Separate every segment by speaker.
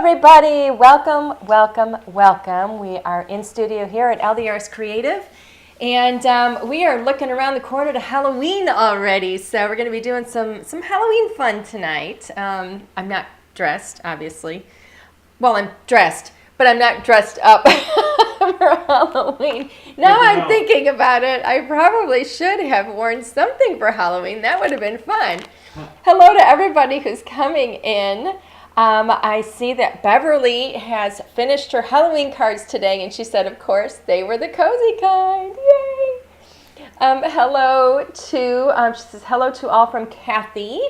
Speaker 1: everybody. Welcome, welcome, welcome. We are in studio here at LDRS Creative, and we are looking around the corner to Halloween already. So we're going to be doing some Halloween fun tonight. I'm not dressed, obviously. Well, I'm dressed, but I'm not dressed up for Halloween. Now I'm thinking about it. I probably should have worn something for Halloween. That would have been fun. Hello to everybody who's coming in. I see that Beverly has finished her Halloween cards today, and she said, of course, they were the cozy kind. Yay! Hello to, she says, hello to all from Kathy.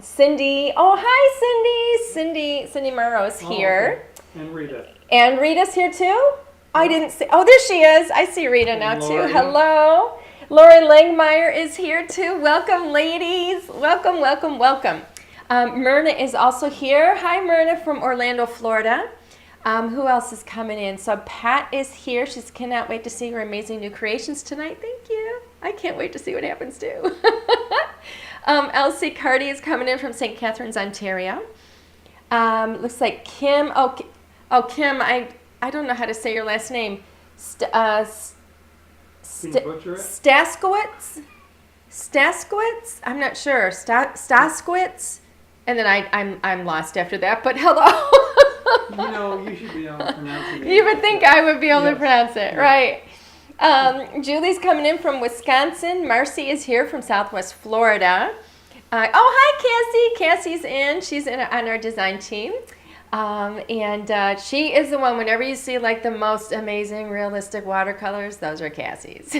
Speaker 1: Cindy, oh, hi, Cindy. Cindy Morrow's here.
Speaker 2: Okay. And Rita.
Speaker 1: And Rita's here too? I didn't see, oh, there she is. I see Rita now too. Hello. Lori Langmeyer is here too. Welcome, ladies. Welcome, welcome, welcome. Myrna is also here. Hi, Myrna from Orlando, Florida. Who else is coming in? So Pat is here. She cannot wait to see her amazing new creations tonight. Thank you. I can't wait to see what happens too. Elsie Carty is coming in from St. Catharines, Ontario. Looks like Kim. Oh, Kim, I don't know how to say your last name. Staskowitz? Staskowitz? I'm not sure. Staskowitz? And then I'm lost after that, but hello.
Speaker 2: You should be able to pronounce it.
Speaker 1: You would think I would be able to pronounce it, right? Julie's coming in from Wisconsin. Marcy is here from Southwest Florida. Oh, hi, Cassie. Cassie's in. She's on our design team. And she is the one, whenever you see like the most amazing realistic watercolors, those are Cassie's.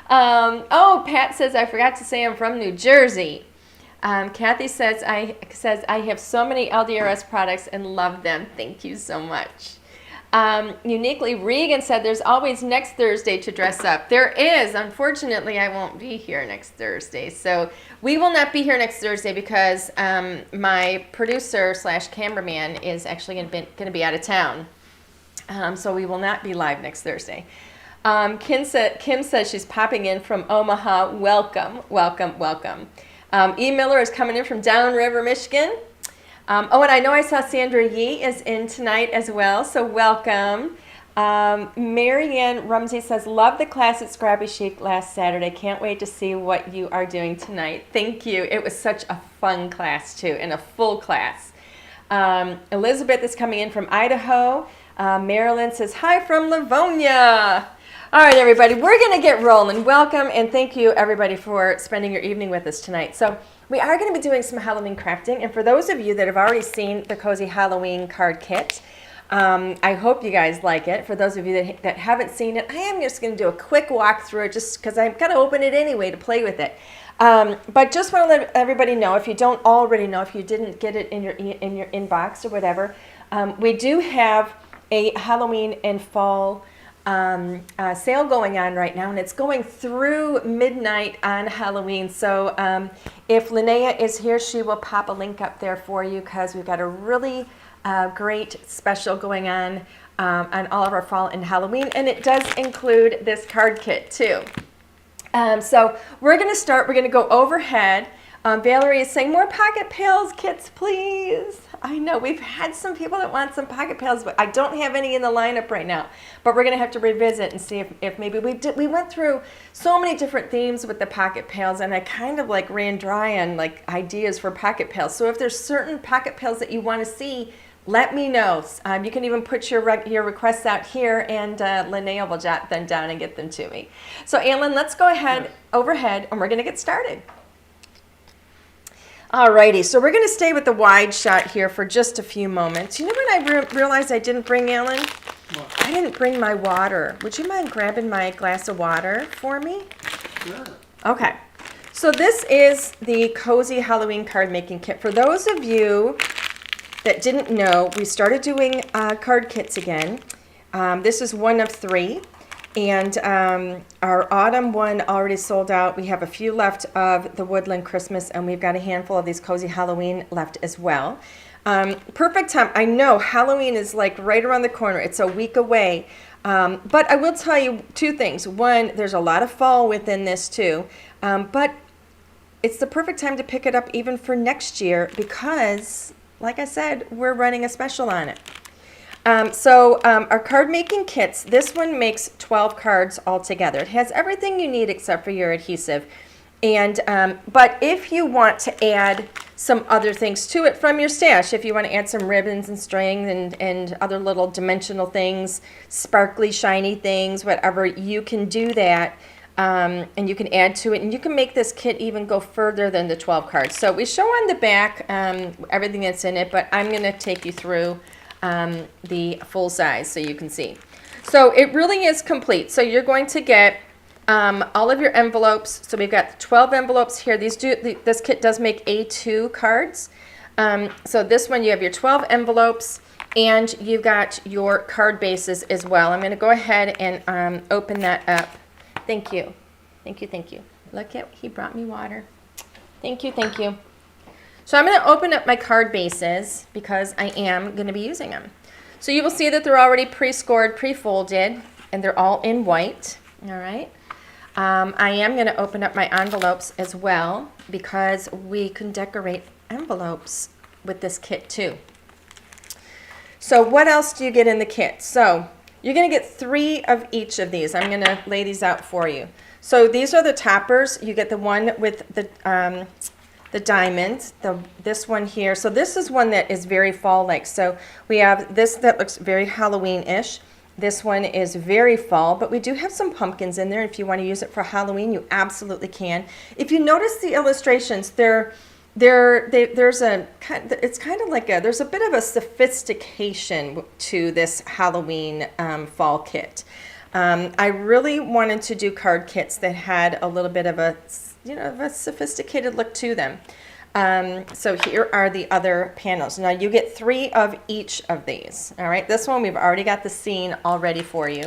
Speaker 1: Oh, Pat says, I forgot to say I'm from New Jersey. Kathy says, I have so many LDRS products and love them. Thank you so much. Uniquely, Regan said there's always next Thursday to dress up. There is. Unfortunately, I won't be here next Thursday. So we will not be here next Thursday because my producer / cameraman is actually going to be out of town. So we will not be live next Thursday. Kim says she's popping in from Omaha. Welcome, welcome, welcome. E. Miller is coming in from Downriver, Michigan. Oh, and I know I saw Sandra Yee is in tonight as well, so welcome. Marianne Rumsey says, love the class at Scrappy Chic last Saturday. Can't wait to see what you are doing tonight. Thank you. It was such a fun class, too, and a full class. Elizabeth is coming in from Idaho. Marilyn says, hi from Livonia. All right, everybody, we're going to get rolling. Welcome, and thank you, everybody, for spending your evening with us tonight. So we are going to be doing some Halloween crafting, and for those of you that have already seen the Cozy Halloween card kit, I hope you guys like it. For those of you that haven't seen it, I am just going to do a quick walkthrough just because I'm going to open it anyway to play with it. But just want to let everybody know, if you don't already know, if you didn't get it in your inbox or whatever, we do have a Halloween and fall sale going on right now, and it's going through midnight on Halloween. So if Linnea is here, she will pop a link up there for you because we've got a really great special going on all of our fall and Halloween, and it does include this card kit too. So we're going to start. We're going to go overhead. Valerie is saying, more pocket pails kits, please. I know we've had some people that want some pocket pails, but I don't have any in the lineup right now. But we're going to have to revisit and see if maybe we went through so many different themes with the pocket pails, and I kind of like ran dry on like ideas for pocket pails. So if there's certain pocket pails that you want to see, let me know. You can even put your requests out here, and Linnea will jot them down and get them to me. So Alan, let's go ahead overhead, and we're going to get started. Alrighty, so we're going to stay with the wide shot here for just a few moments. You know what I realized I didn't bring, Alan?
Speaker 2: What?
Speaker 1: I didn't bring my water. Would you mind grabbing my glass of water for me?
Speaker 2: Sure.
Speaker 1: Okay, so this is the Cozy Halloween card making kit. For those of you that didn't know, we started doing card kits again. This is one of 3. And our autumn one already sold out. We have a few left of the Woodland Christmas, and we've got a handful of these Cozy Halloween left as well. Perfect time. I know Halloween is like right around the corner. It's a week away. But I will tell you 2 things. One, there's a lot of fall within this too. But it's the perfect time to pick it up even for next year because like I said, we're running a special on it. Our card making kits, this one makes 12 cards altogether. It has everything you need except for your adhesive. And but if you want to add some other things to it from your stash, if you want to add some ribbons and string and other little dimensional things, sparkly, shiny things, whatever, you can do that. And you can add to it, and you can make this kit even go further than the 12 cards. So we show on the back everything that's in it, but I'm going to take you through the full size so you can see. So it really is complete. So you're going to get all of your envelopes. So we've got 12 envelopes here. This kit does make A2 cards. So this one, you have your 12 envelopes, and you've got your card bases as well. I'm going to go ahead and open that up. Thank you. Thank you, thank you. Look at, he brought me water. Thank you, thank you. So I'm going to open up my card bases because I am going to be using them. So you will see that they're already pre-scored, pre-folded, and they're all in white. All right. I am going to open up my envelopes as well because we can decorate envelopes with this kit too. So what else do you get in the kit? So you're going to get 3 of each of these. I'm going to lay these out for you. So these are the toppers. You get the one with the diamond, this one here. So this is one that is very fall-like. So we have this that looks very Halloween-ish. This one is very fall, but we do have some pumpkins in there. If you want to use it for Halloween, you absolutely can. If you notice the illustrations, there's a bit of a sophistication to this Halloween fall kit. I really wanted to do card kits that had a little bit of a sophisticated look to them. So here are the other panels. Now you get 3 of each of these. All right, this one we've already got the scene all ready for you.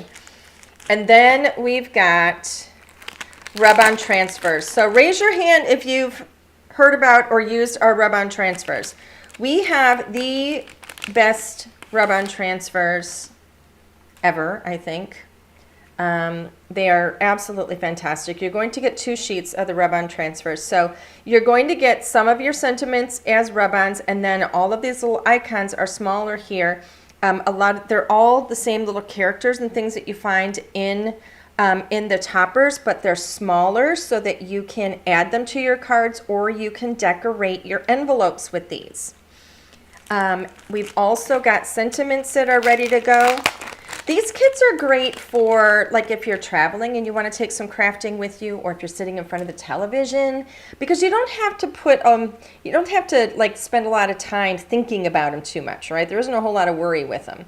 Speaker 1: And then we've got Rub-On transfers. So raise your hand if you've heard about or used our Rub-On transfers. We have the best Rub-On transfers ever, I think. They are absolutely fantastic. You're going to get 2 sheets of the Rub-On transfers. So you're going to get some of your sentiments as Rub-Ons, and then all of these little icons are smaller here. They're all the same little characters and things that you find in the toppers, but they're smaller so that you can add them to your cards or you can decorate your envelopes with these. We've also got sentiments that are ready to go. These kits are great for, like, if you're traveling and you want to take some crafting with you, or if you're sitting in front of the television, because you don't have to like spend a lot of time thinking about them too much, right? There isn't a whole lot of worry with them.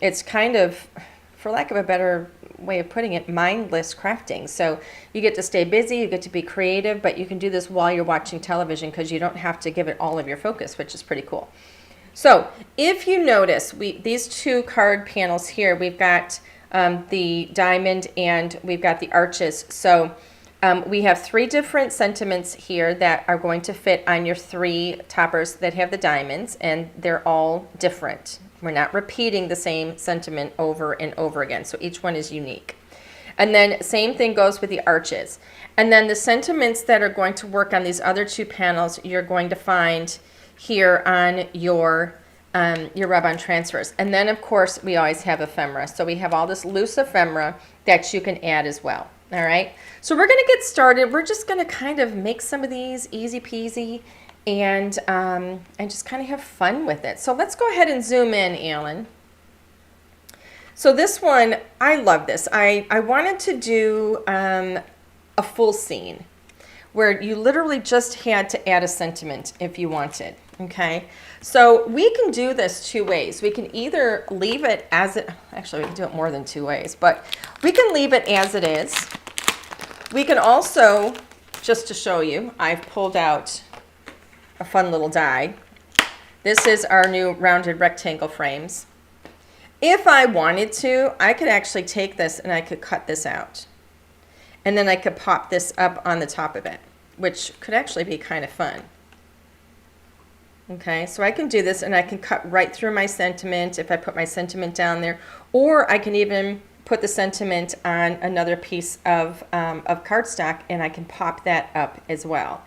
Speaker 1: It's kind of, for lack of a better way of putting it, mindless crafting. So you get to stay busy, you get to be creative, but you can do this while you're watching television because you don't have to give it all of your focus, which is pretty cool. So if you notice, these 2 card panels here, we've got the diamond and we've got the arches. So we have 3 different sentiments here that are going to fit on your 3 toppers that have the diamonds, and they're all different. We're not repeating the same sentiment over and over again, so each one is unique. And then same thing goes with the arches. And then the sentiments that are going to work on these other 2 panels, you're going to find here on your Rub-On transfers. And then, of course, we always have ephemera. So we have all this loose ephemera that you can add as well. All right. So we're going to get started. We're just going to kind of make some of these easy peasy and just kind of have fun with it. So let's go ahead and zoom in, Alan. So this one, I love this. I wanted to do a full scene where you literally just had to add a sentiment if you wanted. Okay, so we can do this 2 ways. We can either leave it as it, actually we can do it more than 2 ways, but we can leave it as it is. We can also, just to show you, I've pulled out a fun little die. This is our new rounded rectangle frames. If I wanted to, I could actually take this and I could cut this out. And then I could pop this up on the top of it, which could actually be kind of fun. Okay, so I can do this and I can cut right through my sentiment if I put my sentiment down there, or I can even put the sentiment on another piece of cardstock and I can pop that up as well.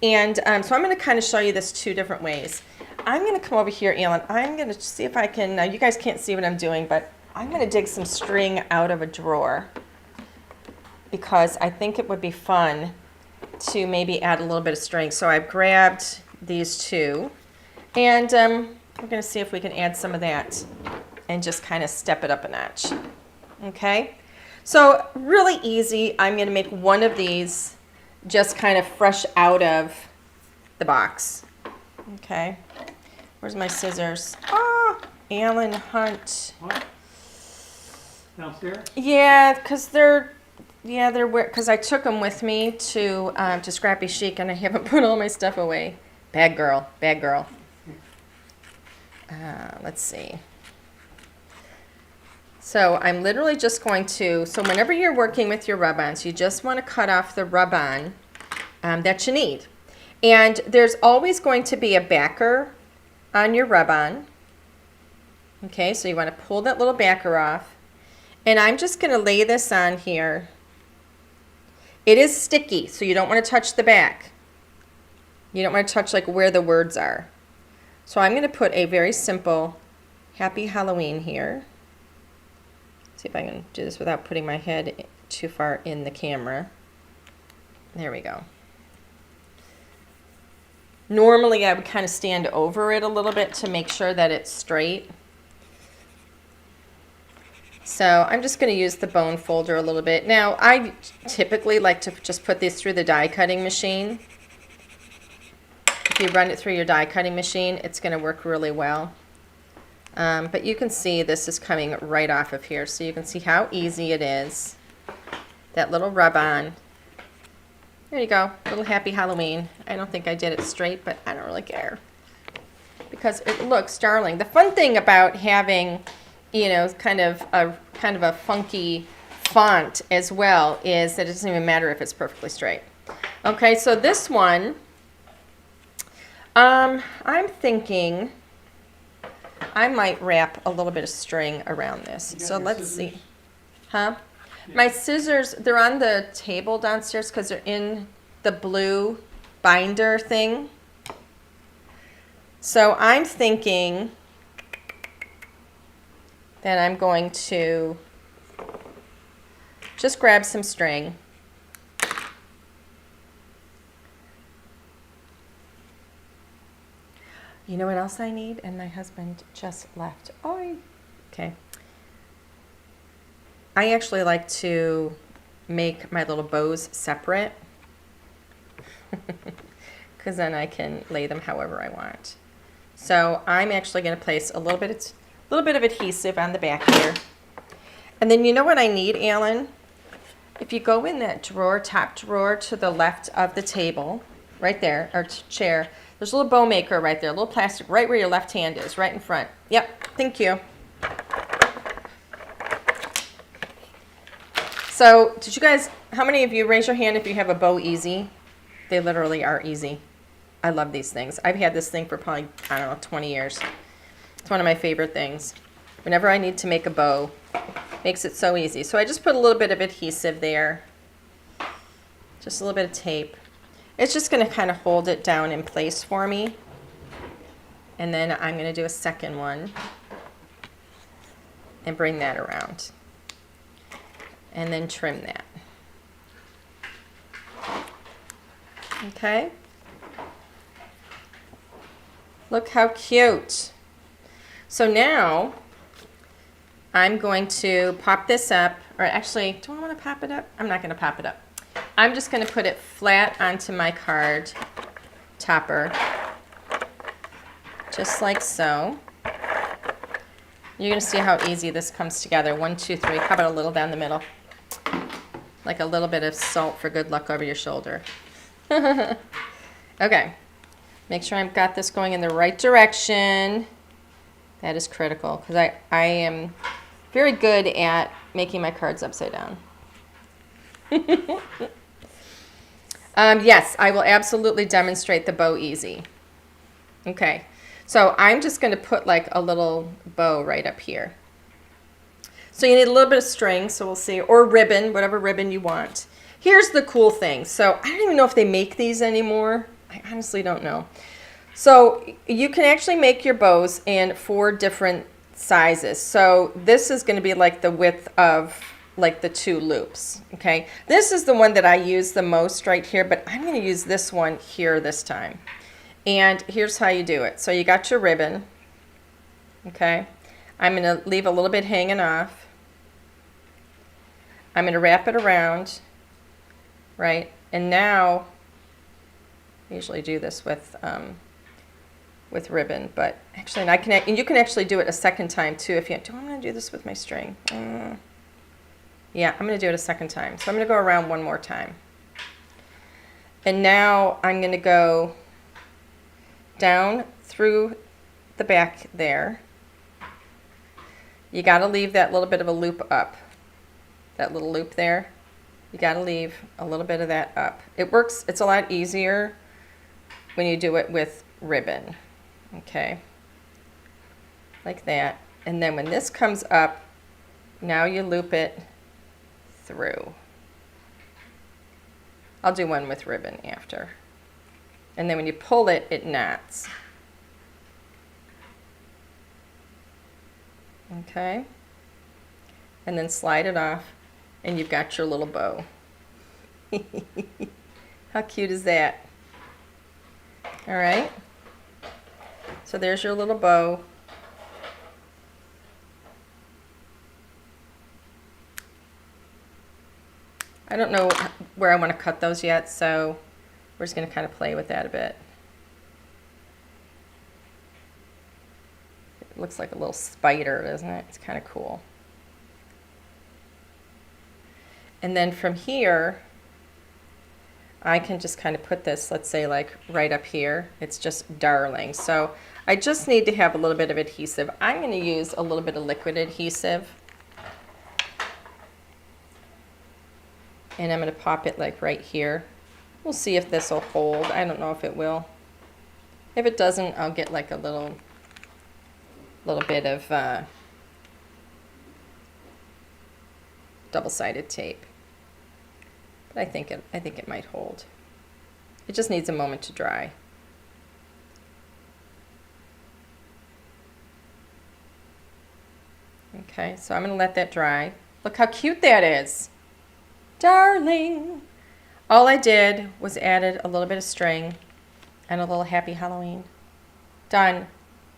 Speaker 1: And so I'm going to kind of show you this 2 different ways. I'm going to come over here, Alan. I'm going to see if I can, you guys can't see what I'm doing, but I'm going to dig some string out of a drawer because I think it would be fun to maybe add a little bit of string. So I've grabbed these two, and we're going to see if we can add some of that and just kind of step it up a notch. Okay? So really easy. I'm going to make one of these just kind of fresh out of the box. Okay. Where's my scissors? Ah, Alan Hunt.
Speaker 2: What? Downstairs?
Speaker 1: Yeah, because because I took them with me to Scrappy Chic, and I haven't put all my stuff away. Bad girl, bad girl. Let's see. So I'm literally just going to, so whenever you're working with your rub-ons, you just want to cut off the rub-on that you need. And there's always going to be a backer on your rub-on. Okay, so you want to pull that little backer off. And I'm just going to lay this on here. It is sticky, so you don't want to touch the back. You don't want to touch like where the words are. So I'm going to put a very simple Happy Halloween here. See if I can do this without putting my head too far in the camera. There we go. Normally I would kind of stand over it a little bit to make sure that it's straight. So I'm just going to use the bone folder a little bit. Now I typically like to just put these through the die cutting machine. If you run it through your die cutting machine, it's going to work really well. But you can see this is coming right off of here, so you can see how easy it is. That little rub-on. There you go, little Happy Halloween. I don't think I did it straight, but I don't really care because it looks darling. The fun thing about having, you know, kind of a funky font as well is that it doesn't even matter if it's perfectly straight. Okay, so this one, I'm thinking I might wrap a little bit of string around this. So let's see. Huh? Yeah. My scissors, they're on the table downstairs because they're in the blue binder thing. So I'm thinking that I'm going to just grab some string. You know what else I need? And my husband just left. Oh, okay. I actually like to make my little bows separate because then I can lay them however I want. So I'm actually going to place a little bit of adhesive on the back here. And then you know what I need, Alan? If you go in that drawer, top drawer to the left of the table, right there, or chair, there's a little bow maker right there, a little plastic right where your left hand is, right in front. Yep, thank you. So, did you guys, how many of you raise your hand if you have a Bow Easy? They literally are easy. I love these things. I've had this thing for probably, I don't know, 20 years. It's one of my favorite things. Whenever I need to make a bow, makes it so easy. So I just put a little bit of adhesive there. Just a little bit of tape. It's just going to kind of hold it down in place for me. And then I'm going to do a second one and bring that around. And then trim that. Okay. Look how cute. So now I'm going to pop this up, or actually, do I want to pop it up? I'm not going to pop it up. I'm just going to put it flat onto my card topper, just like so. You're going to see how easy this comes together. 1, 2, 3. How about a little down the middle? Like a little bit of salt for good luck over your shoulder. Okay. Make sure I've got this going in the right direction. That is critical because I am very good at making my cards upside down. Yes, I will absolutely demonstrate the Bow Easy. Okay, so I'm just going to put like a little bow right up here. So you need a little bit of string, so we'll see, or ribbon, whatever ribbon you want. Here's the cool thing. So I don't even know if they make these anymore. I honestly don't know. So you can actually make your bows in 4 different sizes. So this is going to be like the width of like the 2 loops, okay? This is the one that I use the most right here, but I'm going to use this one here this time. And here's how you do it. So you got your ribbon, okay? I'm going to leave a little bit hanging off. I'm going to wrap it around, right? And now, I usually do this with ribbon, but actually, and you can actually do it a second time too if you do. I'm going to do this with my string. Yeah, I'm going to do it a second time. So I'm going to go around one more time. And now I'm going to go down through the back there. You got to leave that little bit of a loop up. That little loop there. You got to leave a little bit of that up. It works, it's a lot easier when you do it with ribbon. Okay, like that. And then when this comes up, now you loop it through. I'll do one with ribbon after. And then when you pull it, it knots. Okay, and then slide it off, and you've got your little bow. How cute is that? All right. So there's your little bow. I don't know where I want to cut those yet, so we're just going to kind of play with that a bit. It looks like a little spider, doesn't it? It's kind of cool. And then from here, I can just kind of put this, let's say like right up here. It's just darling. So I just need to have a little bit of adhesive. I'm going to use a little bit of liquid adhesive. And I'm going to pop it like right here. We'll see if this will hold. I don't know if it will. If it doesn't, I'll get like a little bit of double-sided tape. But I think it might hold. It just needs a moment to dry. Okay, so I'm going to let that dry. Look how cute that is. Darling. All I did was added a little bit of string and a little happy Halloween. Done.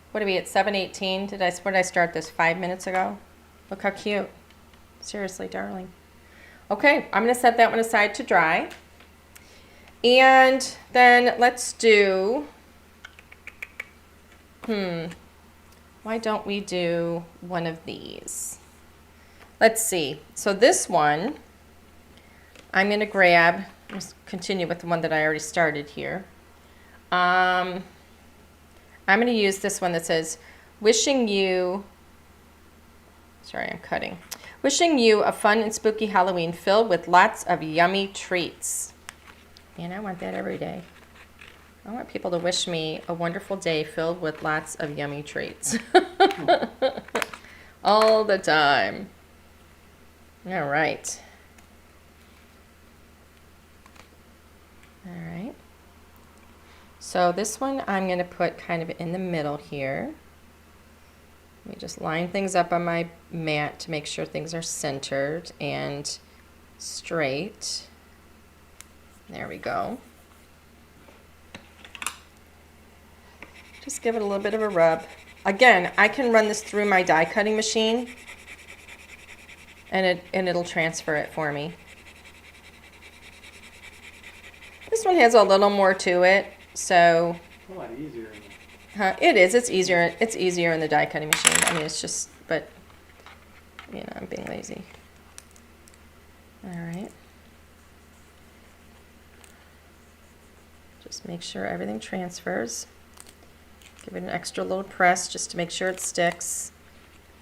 Speaker 1: What are we at, 7:18? When did I start this, 5 minutes ago? Look how cute. Seriously, darling. Okay, I'm going to set that one aside to dry. And then let's do, why don't we do one of these? Let's see. So this one, I'm going to grab, let's continue with the one that I already started here. I'm going to use this one that says, wishing you a fun and spooky Halloween filled with lots of yummy treats. Man, I want that every day. I want people to wish me a wonderful day filled with lots of yummy treats. All the time. All right. All right. So this one I'm going to put kind of in the middle here. Let me just line things up on my mat to make sure things are centered and straight. There we go. Just give it a little bit of a rub. Again, I can run this through my die cutting machine and it'll transfer it for me. This one has a little more to it, so
Speaker 2: A lot easier.
Speaker 1: it is. It's easier. It's easier in the die cutting machine. I mean, it's just, but you know, I'm being lazy. All right. Just make sure everything transfers. Give it an extra little press just to make sure it sticks.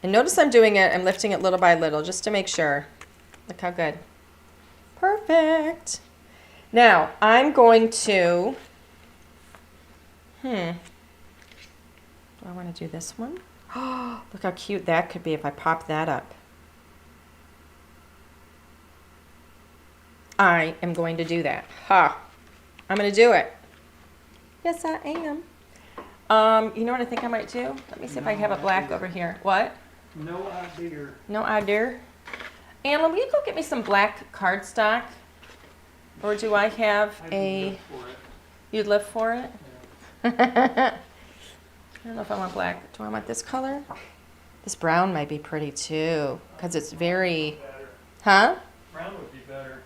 Speaker 1: And notice I'm doing it, I'm lifting it little by little just to make sure. Look how good. Perfect. Now, I'm going to, do I want to do this one? Oh, look how cute that could be if I pop that up. I am going to do that. Ha! I'm going to do it. Yes, I am. You know what I think I might do? Let me see if I have a black over here. What?
Speaker 2: No idea.
Speaker 1: No idea. Anna, will you go get me some black cardstock? Or do I have
Speaker 2: I'd
Speaker 1: a...
Speaker 2: look for it.
Speaker 1: You'd live for it?
Speaker 2: Yeah.
Speaker 1: I don't know if I want black. Do I want this color? This brown might be pretty too, because it's very...
Speaker 2: Better.
Speaker 1: Huh?
Speaker 2: Brown would be better.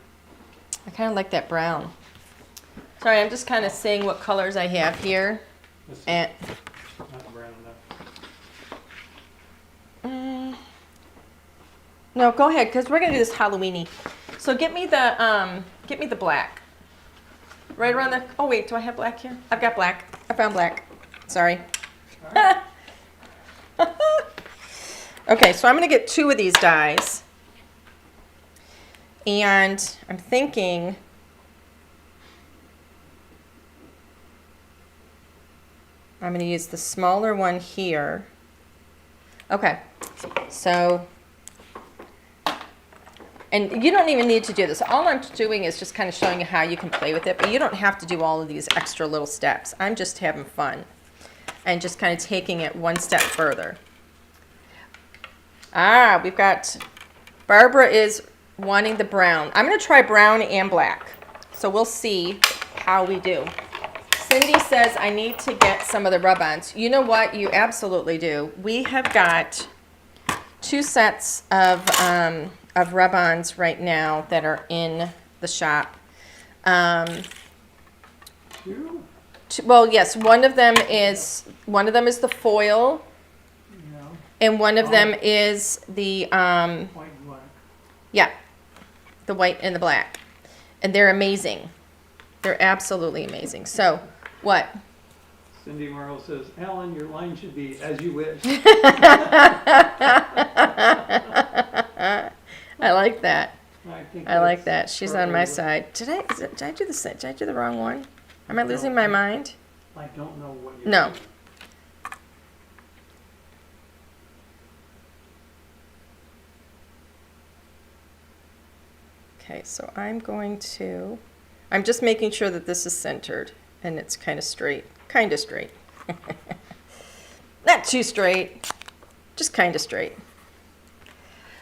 Speaker 1: I kind of like that brown. Sorry, I'm just kind of seeing what colors I have here.
Speaker 2: This is
Speaker 1: And
Speaker 2: not brown enough.
Speaker 1: no, go ahead, because we're gonna do this Halloweeny. So get me the black. Right around the. Oh wait, do I have black here? I've got black. I found black. Sorry.
Speaker 2: All right.
Speaker 1: Okay, so I'm gonna get 2 of these dies, and I'm thinking. I'm going to use the smaller one here. Okay, so, and you don't even need to do this. All I'm doing is just kind of showing you how you can play with it, but you don't have to do all of these extra little steps. I'm just having fun and just kind of taking it one step further. We've got, Barbara is wanting the brown. I'm going to try brown and black, so we'll see how we do. Cindy says, I need to get some of the Rub-Ons. You know what? You absolutely do. We have got 2 sets of Rub-Ons right now that are in the shop.
Speaker 2: 2?
Speaker 1: Well, yes, one of them is the foil,
Speaker 2: Yeah.
Speaker 1: and one of them is the
Speaker 2: White and black.
Speaker 1: yeah, the white and the black, and they're amazing. They're absolutely amazing. So. What?
Speaker 2: Cindy Morrow says, Alan, your line should be as you wish.
Speaker 1: I like that. I like that. She's on my side. Did I do did I do the wrong one? Am I losing my mind?
Speaker 2: I don't know what you're
Speaker 1: No.
Speaker 2: doing.
Speaker 1: Okay, so I'm just making sure that this is centered and it's kind of straight. Kind of straight. Not too straight, just kind of straight.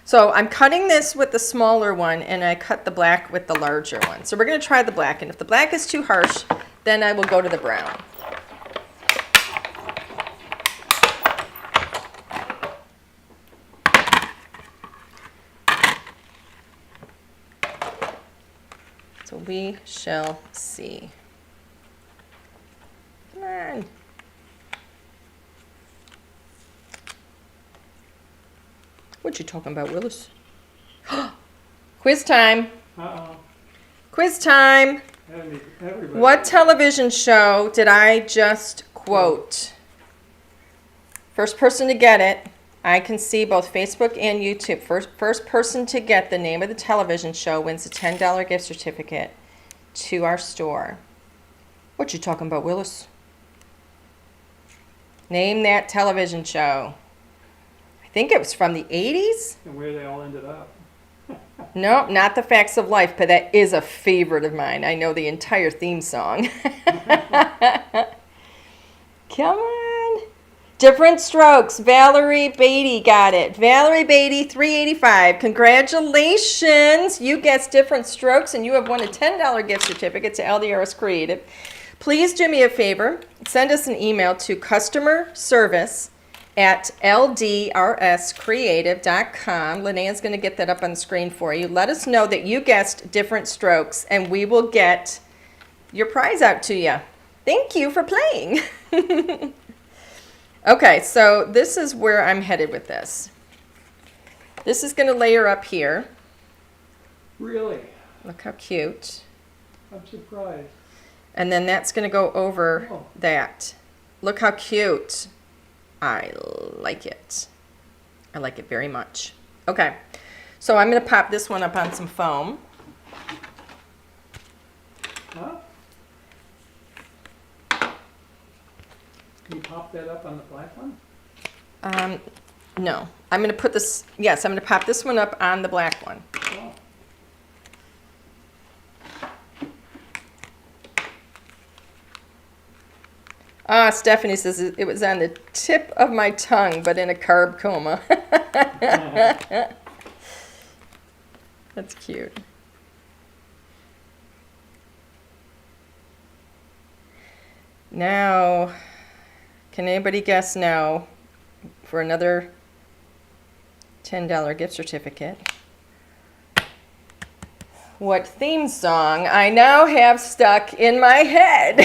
Speaker 1: So I'm cutting this with the smaller one, and I cut the black with the larger one. So we're going to try the black, and if the black is too harsh, then I will go to the brown. So we shall see. Come on. What you talking about, Willis? Quiz time.
Speaker 2: Uh-oh.
Speaker 1: Quiz time.
Speaker 2: Everybody.
Speaker 1: What television show did I just quote? First person to get it. I can see both Facebook and YouTube. First person to get the name of the television show wins a $10 gift certificate to our store. What you talking about, Willis? Name that television show. I think it was from the 80s.
Speaker 2: And where they all ended up.
Speaker 1: Nope, not The Facts of Life, but that is a favorite of mine. I know the entire theme song. Come on. Different Strokes. Valerie Beatty got it. Valerie Beatty, 385. Congratulations. You guessed Different Strokes, and you have won a $10 gift certificate to LDRS Creative. Please do me a favor. Send us an email to customerservice@ldrscreative.com. Linnea going to get that up on the screen for you. Let us know that you guessed Different Strokes, and we will get your prize out to you. Thank you for playing. Okay, so this is where I'm headed with this. This is going to layer up here.
Speaker 2: Really?
Speaker 1: Look how cute.
Speaker 2: I'm surprised.
Speaker 1: And then that's going to go over that. Look how cute. I like it. I like it very much. Okay, so I'm going to pop this one up on some foam.
Speaker 2: Huh? Can you pop that up on the black one?
Speaker 1: No, I'm going to put this, yes, I'm going to pop this one up on the black one.
Speaker 2: Oh.
Speaker 1: Stephanie says it was on the tip of my tongue, but in a carb coma. That's cute. Now, can anybody guess now for another $10 gift certificate? What theme song I now have stuck in my head?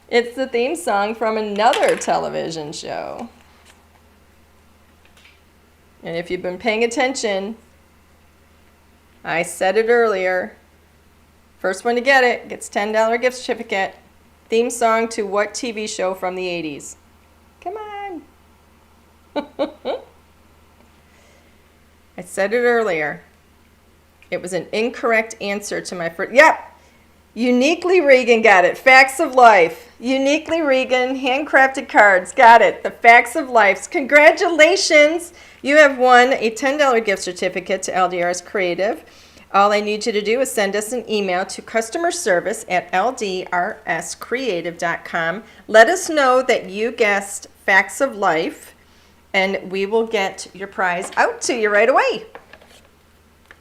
Speaker 1: It's the theme song from another television show. And if you've been paying attention, I said it earlier. First one to get it gets $10 gift certificate. Theme song to what TV show from the 80s? Come on. I said it earlier. It was an incorrect answer to my first. Yep. Uniquely Regan got it. Facts of Life. Uniquely Regan, handcrafted cards. Got it. The Facts of Life. Congratulations. You have won a $10 gift certificate to LDRS Creative. All I need you to do is send us an email to customerservice@ldrscreative.com. Let us know that you guessed Facts of Life, and we will get your prize out to you right away.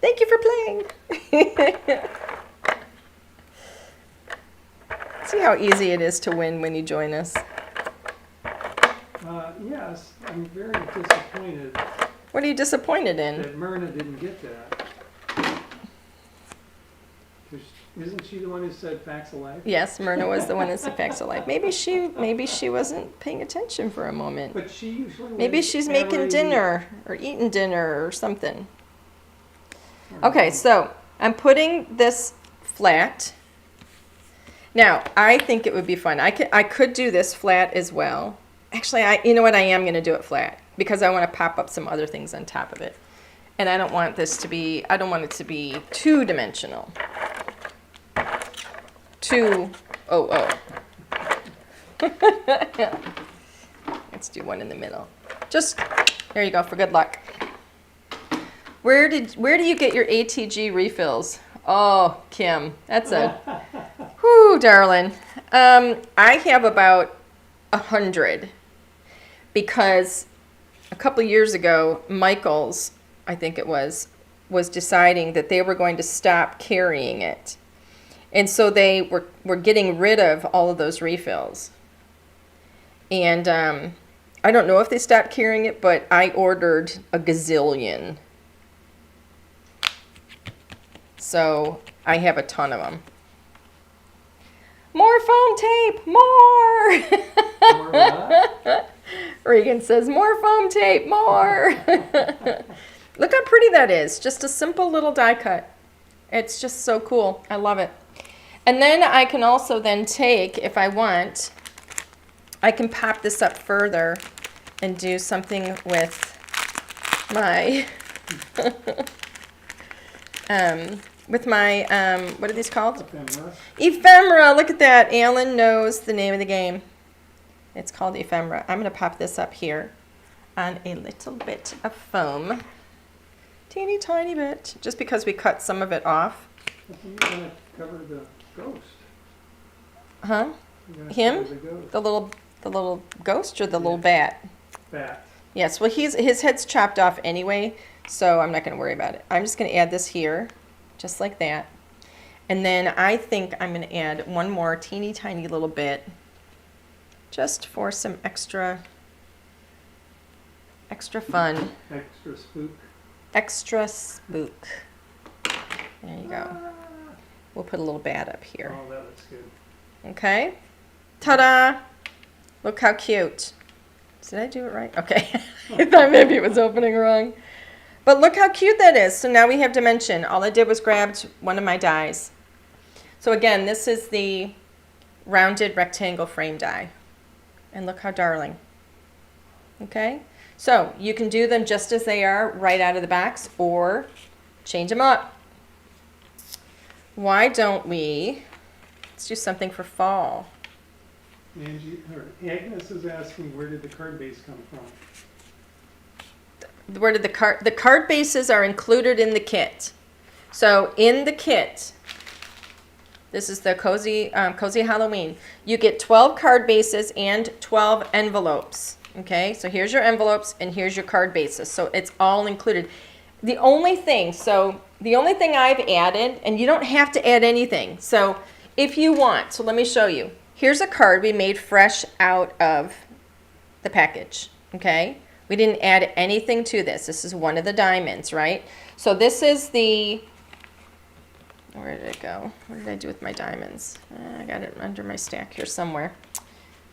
Speaker 1: Thank you for playing. See how easy it is to win when you join us.
Speaker 2: Yes, I'm very disappointed
Speaker 1: What are you disappointed in?
Speaker 2: that Myrna didn't get that. 'Cause isn't she the one who said Facts of Life?
Speaker 1: Yes, Myrna was the one that said Facts of Life. Maybe she wasn't paying attention for a moment.
Speaker 2: But she usually
Speaker 1: Maybe
Speaker 2: wins
Speaker 1: she's making
Speaker 2: every-
Speaker 1: dinner or eating dinner or something. Okay, so I'm putting this flat. Now, I think it would be fun. I could do this flat as well. Actually, you know what? I am going to do it flat because I want to pop up some other things on top of it. And I don't want it to be two-dimensional. Let's do one in the middle. Just, there you go, for good luck. Where do you get your ATG refills? Oh, Kim, that's whoo, darling. I have about 100 because a couple years ago, Michael's, I think it was deciding that they were going to stop carrying it. And so they were getting rid of all of those refills. And I don't know if they stopped carrying it, but I ordered a gazillion. So I have a ton of them. More foam tape, more!
Speaker 2: More what?
Speaker 1: Regan says, more foam tape, more! Look how pretty that is. Just a simple little die cut. It's just so cool. I love it. And then I can also then take, if I want, I can pop this up further and do something with my, what are these called?
Speaker 2: Ephemera.
Speaker 1: Ephemera. Look at that. Alan knows the name of the game. It's called ephemera. I'm going to pop this up here on a little bit of foam. Teeny tiny bit. Just because we cut some of it off.
Speaker 2: I think you're going to cover the ghost.
Speaker 1: Huh?
Speaker 2: You're gonna
Speaker 1: Him?
Speaker 2: cover the ghost.
Speaker 1: The little ghost or the little bat?
Speaker 2: Bat.
Speaker 1: Yes. Well, his head's chopped off anyway, so I'm not going to worry about it. I'm just going to add this here, just like that. And then I think I'm going to add one more teeny tiny little bit just for some extra fun.
Speaker 2: Extra spook.
Speaker 1: Extra spook. There you go. We'll put a little bat up here.
Speaker 2: Oh, that looks good.
Speaker 1: Okay. Ta-da! Look how cute. Did I do it right? Okay. I thought maybe it was opening wrong. But look how cute that is. So now we have dimension. All I did was grabbed one of my dies. So again, this is the rounded rectangle frame die. And look how darling. Okay? So you can do them just as they are right out of the box or change them up. Why don't we, let's do something for fall.
Speaker 2: Agnes is asking, where did the card base come from?
Speaker 1: Where did the card bases are included in the kit. So in the kit, This is the Cozy Halloween. You get 12 card bases and 12 envelopes. Okay, so here's your envelopes and here's your card bases. So it's all included. The only thing I've added, and you don't have to add anything. So if you want, so let me show you. Here's a card we made fresh out of the package. Okay, we didn't add anything to this. This is one of the diamonds, right? So this is the, where did it go? What did I do with my diamonds? I got it under my stack here somewhere.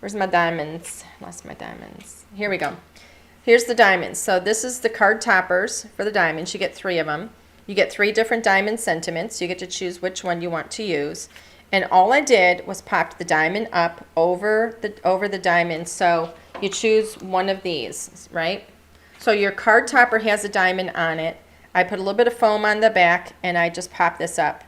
Speaker 1: Where's my diamonds? Lost my diamonds. Here we go. Here's the diamonds. So this is the card toppers for the diamonds. You get 3 of them. You get 3 different diamond sentiments. You get to choose which one you want to use. And all I did was popped the diamond up over the diamond. So you choose one of these, right? So your card topper has a diamond on it. I put a little bit of foam on the back and I just popped this up.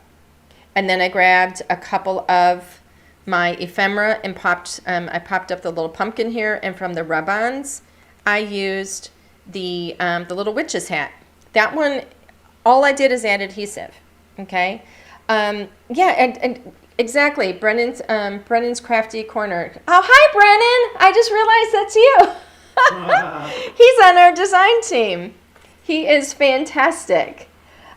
Speaker 1: And then I grabbed a couple of my ephemera and I popped up the little pumpkin here, and from the Rub-Ons, I used the little witch's hat. That one, all I did is add adhesive. Okay, yeah, and exactly. Brennan's Crafty Corner. Oh, hi, Brennan! I just realized that's you. He's on our design team. He is fantastic.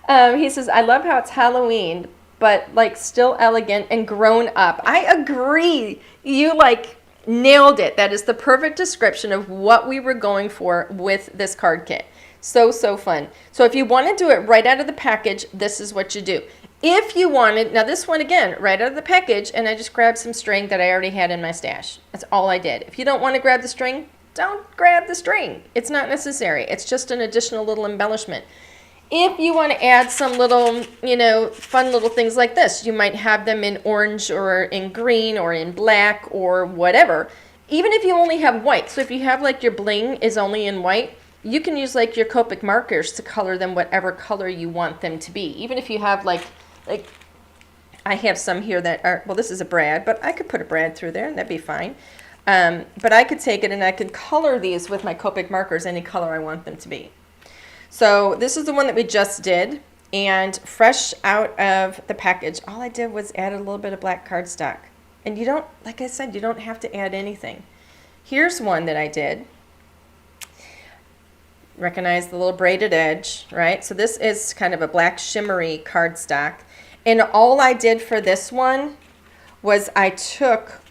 Speaker 1: He says, "I love how it's Halloween, but like still elegant and grown up." I agree. You like nailed it. That is the perfect description of what we were going for with this card kit. So fun. So if you want to do it right out of the package, this is what you do. If you wanted, now this one again, right out of the package, and I just grabbed some string that I already had in my stash. That's all I did. If you don't want to grab the string, don't grab the string. It's not necessary. It's just an additional little embellishment. If you want to add some little, fun little things like this, you might have them in orange or in green or in black or whatever. Even if you only have white. So if you have like your bling is only in white, you can use like your Copic markers to color them whatever color you want them to be. Even if you have like I have some here that are, well, this is a brad, but I could put a brad through there and that'd be fine. But I could take it and I could color these with my Copic markers any color I want them to be. So this is the one that we just did, and fresh out of the package, all I did was add a little bit of black cardstock. And you don't, like I said, you don't have to add anything. Here's one that I did. Recognize the little braided edge, right? So this is kind of a black shimmery cardstock. And all I did for this one was I took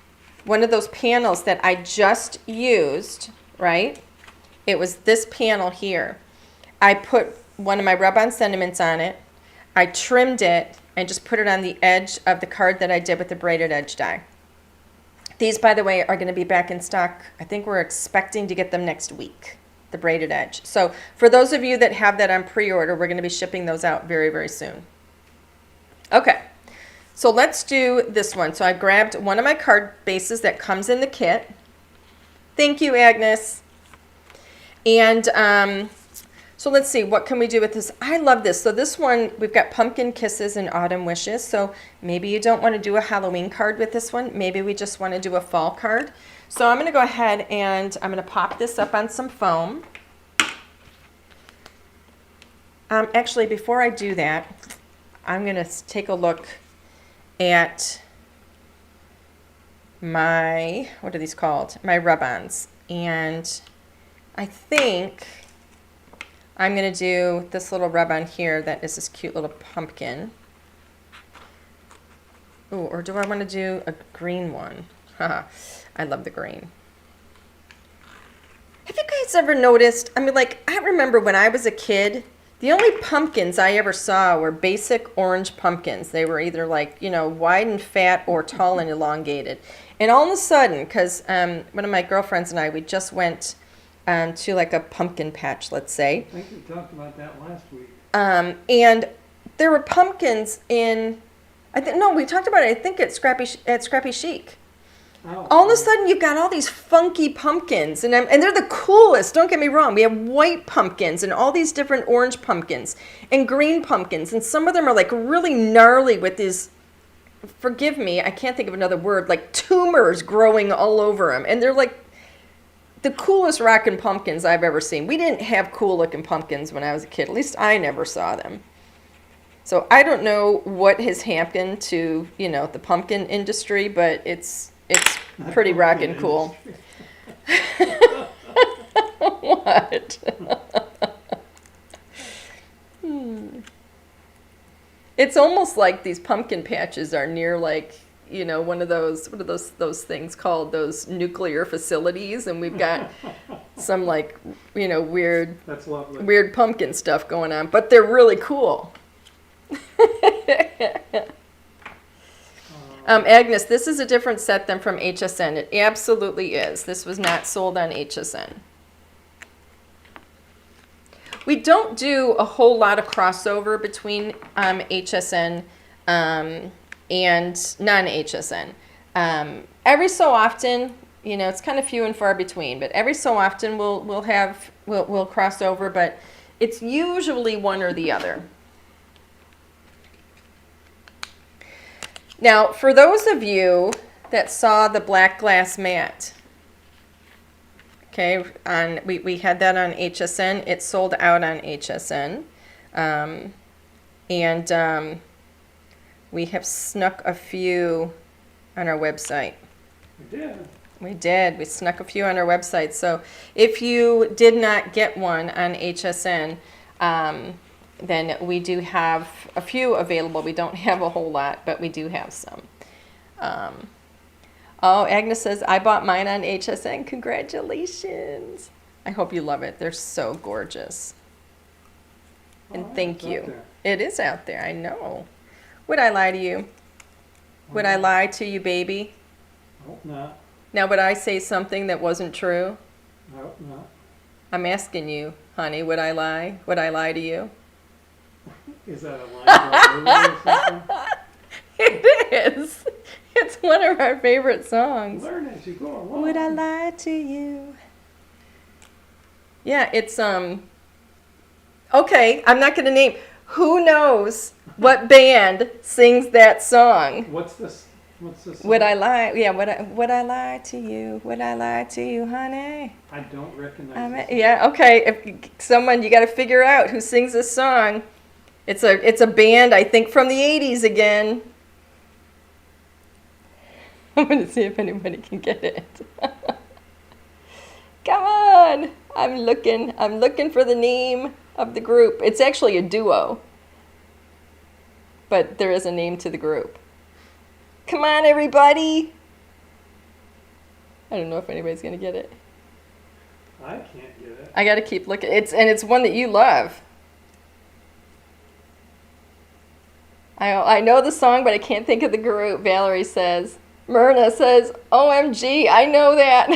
Speaker 1: one of those panels that I just used, right? It was this panel here. I put one of my Rub-On sentiments on it. I trimmed it and just put it on the edge of the card that I did with the braided edge die. These, by the way, are going to be back in stock. I think we're expecting to get them next week, the braided edge. So for those of you that have that on pre-order, we're going to be shipping those out very, very soon. Okay, so let's do this one. So I grabbed one of my card bases that comes in the kit. Thank you, Agnes. And so let's see, what can we do with this? I love this. So this one, we've got Pumpkin Kisses and Autumn Wishes. So maybe you don't want to do a Halloween card with this one. Maybe we just want to do a fall card. So I'm going to go ahead and I'm going to pop this up on some foam. Actually, before I do that, I'm going to take a look at my, what are these called? My Rub-Ons. And I think I'm going to do this little Rub-On here that is this cute little pumpkin. Ooh, or do I want to do a green one? Haha, I love the green. Have you guys ever noticed, I mean, like, I remember when I was a kid, the only pumpkins I ever saw were basic orange pumpkins. They were either like, wide and fat or tall and elongated. And all of a sudden, because one of my girlfriends and I, we just went to like a pumpkin patch, let's say.
Speaker 2: I think we talked about that last week.
Speaker 1: And there were pumpkins in, we talked about it, I think at Scrappy Chic.
Speaker 2: Oh.
Speaker 1: All of a sudden, you've got all these funky pumpkins, and they're the coolest. Don't get me wrong. We have white pumpkins and all these different orange pumpkins and green pumpkins, and some of them are like really gnarly with these, forgive me, I can't think of another word, like tumors growing all over them. And they're like the coolest rockin' pumpkins I've ever seen. We didn't have cool looking pumpkins when I was a kid. At least I never saw them. So I don't know what has happened to, the pumpkin industry, but it's pretty rockin' cool. What? It's almost like these pumpkin patches are near like, one of those, what are those things called? Those nuclear facilities, and we've got some like, weird,
Speaker 2: That's lovely.
Speaker 1: weird pumpkin stuff going on, but they're really cool. Agnes, this is a different set than from HSN. It absolutely is. This was not sold on HSN. We don't do a whole lot of crossover between HSN and non-HSN. Every so often, it's kind of few and far between, but every so often we'll cross over, but it's usually one or the other. Now, for those of you that saw the black glass mat, okay, we had that on HSN. It sold out on HSN. And we have snuck a few on our website.
Speaker 2: We did.
Speaker 1: We did. We snuck a few on our website. So if you did not get one on HSN, then we do have a few available. We don't have a whole lot, but we do have some. Oh, Agnes says, I bought mine on HSN. Congratulations. I hope you love it. They're so gorgeous. And thank
Speaker 2: it's out
Speaker 1: you.
Speaker 2: there.
Speaker 1: It is out there, I know. Would I lie to you? Would I lie to you, baby?
Speaker 2: I hope not.
Speaker 1: Now, would I say something that wasn't true?
Speaker 2: I hope not.
Speaker 1: I'm asking you, honey, would I lie? Would I lie to you?
Speaker 2: Is that a line about movie or something?
Speaker 1: It is. It's one of our favorite songs.
Speaker 2: Learn as you go along.
Speaker 1: Would I lie to you? Yeah, it's okay, I'm not going to name. Who knows what band sings that song?
Speaker 2: What's this? What's this?
Speaker 1: Would I lie? Yeah, would I lie to you? Would I lie to you, honey?
Speaker 2: I don't recognize this.
Speaker 1: Yeah, okay. If someone, you got to figure out who sings this song. It's a band, I think, from the 80s again. I'm going to see if anybody can get it. Come on. I'm looking for the name of the group. It's actually a duo. But there is a name to the group. Come on, everybody. I don't know if anybody's going to get it.
Speaker 2: I can't get it.
Speaker 1: I got to keep looking. It's one that you love. I know the song, but I can't think of the group, Valerie says. Myrna says, OMG, I know that.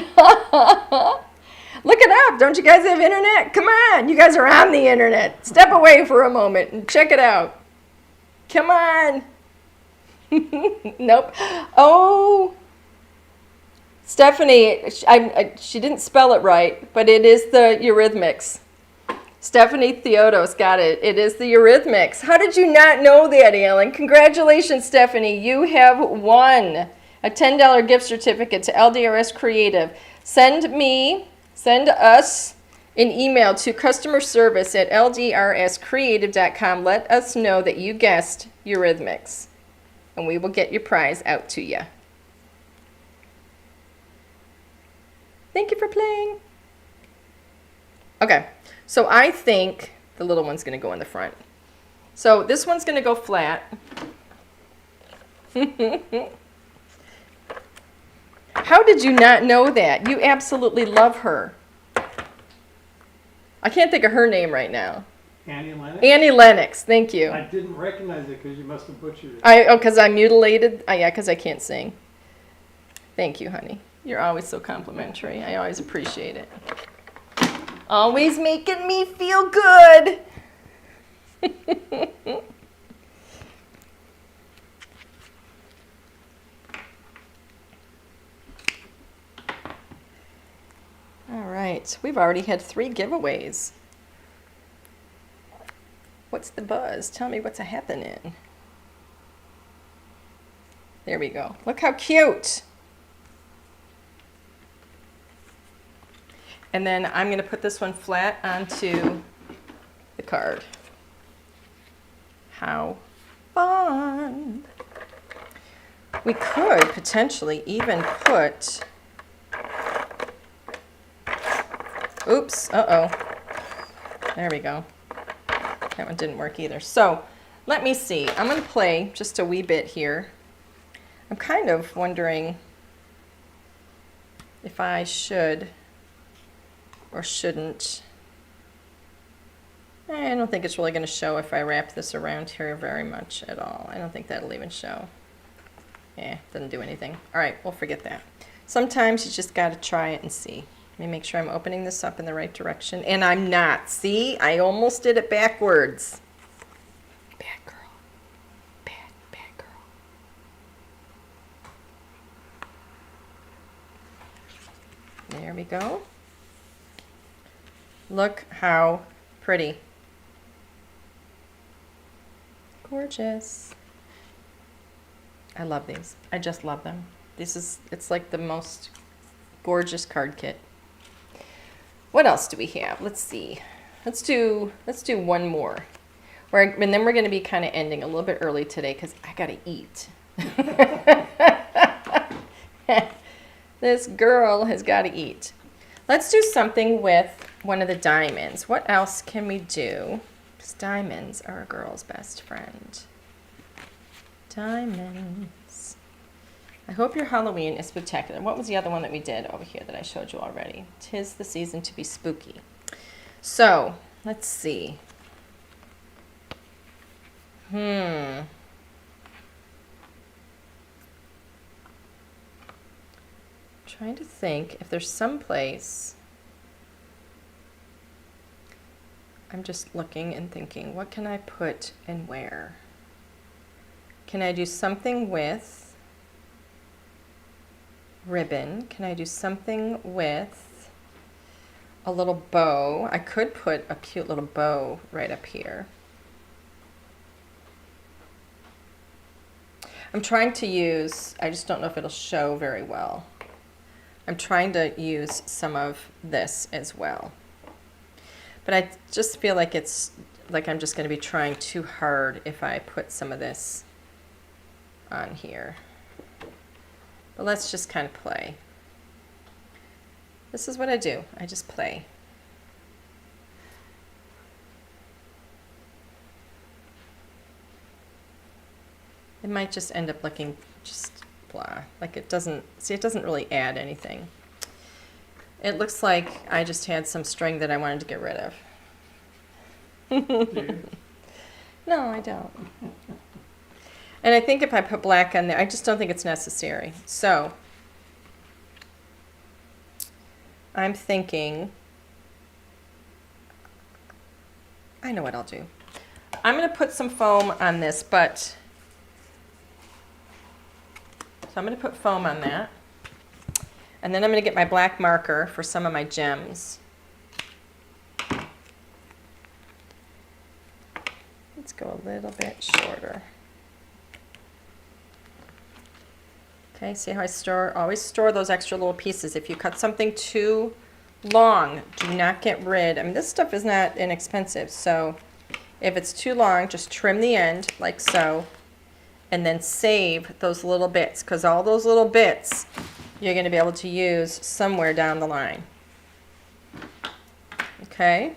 Speaker 1: Look it up. Don't you guys have internet? Come on. You guys are on the internet. Step away for a moment and check it out. Come on. Nope. Oh, Stephanie, she didn't spell it right, but it is the Eurythmics. Stephanie Theodos got it. It is the Eurythmics. How did you not know that, Alan? Congratulations, Stephanie. You have won a $10 gift certificate to LDRS Creative. Send us an email to customer service at ldrscreative.com. Let us know that you guessed Eurythmics, and we will get your prize out to you. Thank you for playing. Okay, so I think the little one's going to go in the front. So this one's going to go flat. How did you not know that? You absolutely love her. I can't think of her name right now.
Speaker 2: Annie Lennox?
Speaker 1: Annie Lennox, thank you.
Speaker 2: I didn't recognize it because you must have butchered it.
Speaker 1: Because I mutilated. Yeah, because I can't sing. Thank you, honey. You're always so complimentary. I always appreciate it. Always making me feel good. All right, we've already had 3 giveaways. What's the buzz? Tell me what's happening. There we go. Look how cute. And then I'm going to put this one flat onto the card.
Speaker 3: How fun. We could potentially even put, oops, uh-oh. There we go. That one didn't work either. So let me see. I'm going to play just a wee bit here. I'm kind of wondering if I should or shouldn't. I don't think it's really going to show if I wrap this around here very much at all. I don't think that'll even show. Yeah, doesn't do anything. All right, we'll forget that. Sometimes you just got to try it and see. Let me make sure I'm opening this up in the right direction. And I'm not. See, I almost did it backwards. Bad girl. Bad girl. There we go. Look how pretty. Gorgeous. I love these. I just love them. It's like the most gorgeous card kit. What else do we have? Let's see. Let's do one more. And then we're going to be kind of ending a little bit early today because I got to eat. This girl has got to eat. Let's do something with one of the diamonds. What else can we do? Because diamonds are a girl's best friend. Diamonds. I hope your Halloween is spectacular. What was the other one that we did over here that I showed you already? 'Tis the season to be spooky. So, let's see. Trying to think if there's some place. I'm just looking and thinking, what can I put and where? Can I do something with ribbon? Can I do something with a little bow? I could put a cute little bow right up here. I'm trying to use, I just don't know if it'll show very well. I'm trying to use some of this as well. But I just feel like it's like I'm just going to be trying too hard if I put some of this on here. But let's just kind of play. This is what I do. I just play. It might just end up looking just blah. Like it doesn't, see, it doesn't really add anything. It looks like I just had some string that I wanted to get rid of. No, I don't. And I think if I put black on there, I just don't think it's necessary. So I'm thinking, I know what I'll do. I'm going to put some foam on this, but, so I'm going to put foam on that. And then I'm going to get my black marker for some of my gems. Let's go a little bit shorter. Okay, see how I always store those extra little pieces. If you cut something too long, do not get rid. I mean, this stuff is not inexpensive, so if it's too long, just trim the end like so, and then save those little bits, because all those little bits you're going to be able to use somewhere down the line. Okay?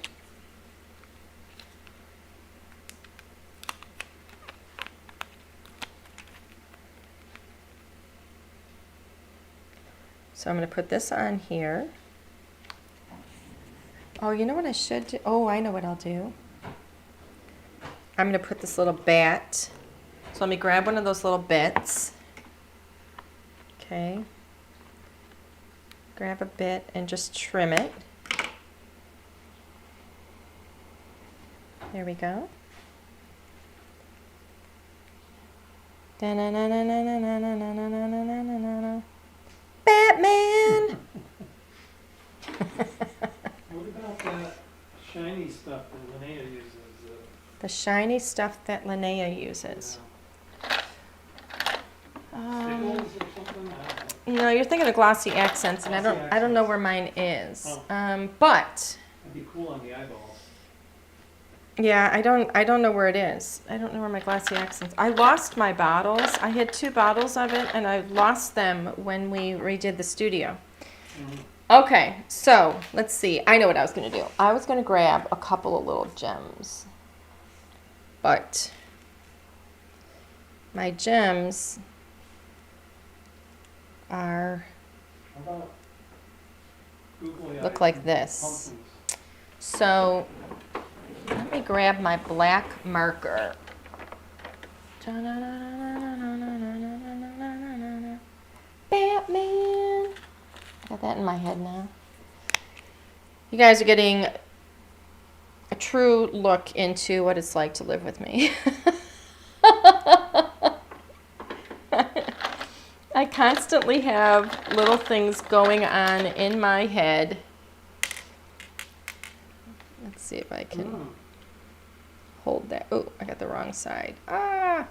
Speaker 3: So I'm going to put this on here. Oh, you know what I should do? Oh, I know what I'll do. I'm going to put this little bat. So let me grab one of those little bits. Okay. Grab a bit and just trim it. There we go. Batman!
Speaker 2: What about that shiny stuff that Linnea uses?
Speaker 3: The shiny stuff that Linnea uses.
Speaker 2: Stickles or something?
Speaker 3: No, you're thinking of glossy accents, and I don't know where mine is.
Speaker 2: Oh.
Speaker 3: But
Speaker 2: That'd be cool on the eyeballs.
Speaker 3: Yeah, I don't know where it is. I don't know where my glassy accents. I lost my bottles. I had 2 bottles of it, and I lost them when we redid the studio. Okay, so let's see. I know what I was going to do. I was going to grab a couple of little gems. But my gems are
Speaker 2: How about googly eyes
Speaker 3: look like
Speaker 2: and
Speaker 3: this.
Speaker 2: pumpkins?
Speaker 3: So let me grab my black marker. Batman. I got that in my head now. You guys are getting a true look into what it's like to live with me. I constantly have little things going on in my head. Let's see if I can hold that. Oh, I got the wrong side. Ah!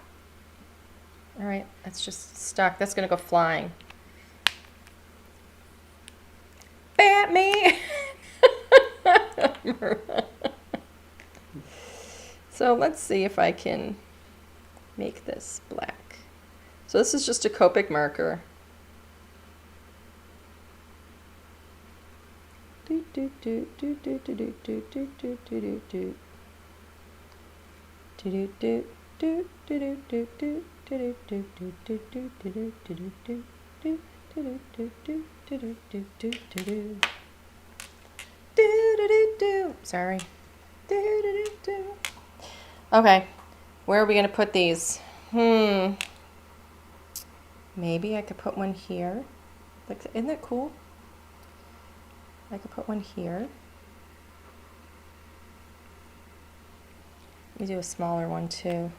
Speaker 3: All right, that's just stuck. That's going to go flying. Batman! So let's see if I can make this black. So this is just a Copic marker. Sorry. Okay, where are we going to put these? Maybe I could put one here. Like, isn't that cool? I could put one here. Let me do a smaller one too.